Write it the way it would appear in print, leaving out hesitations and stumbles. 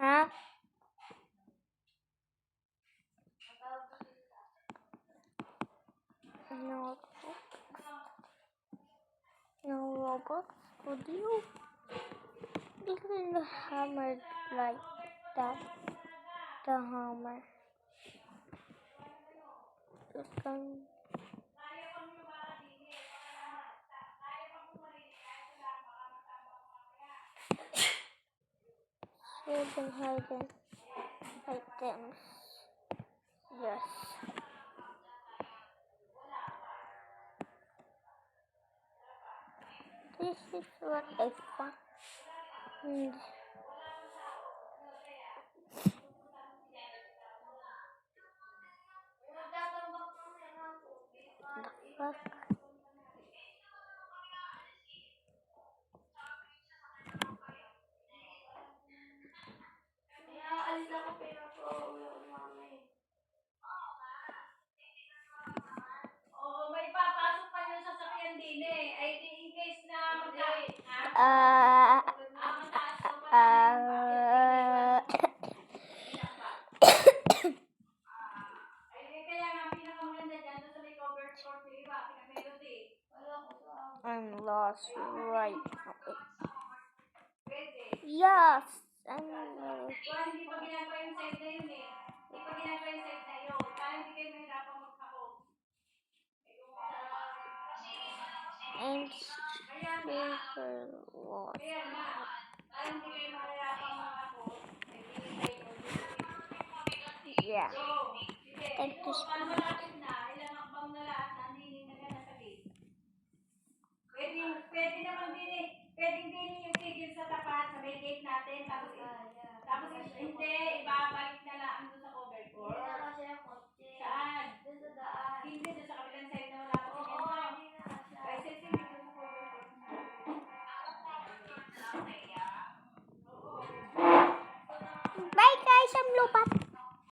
Ha? No robots? Would you clean the hammer like that? The hammer. Hidden items. Yes. This is what I found. The fuck? I'm lost right now. Yes, I'm lost. I'm super lost. Yeah. Thank you.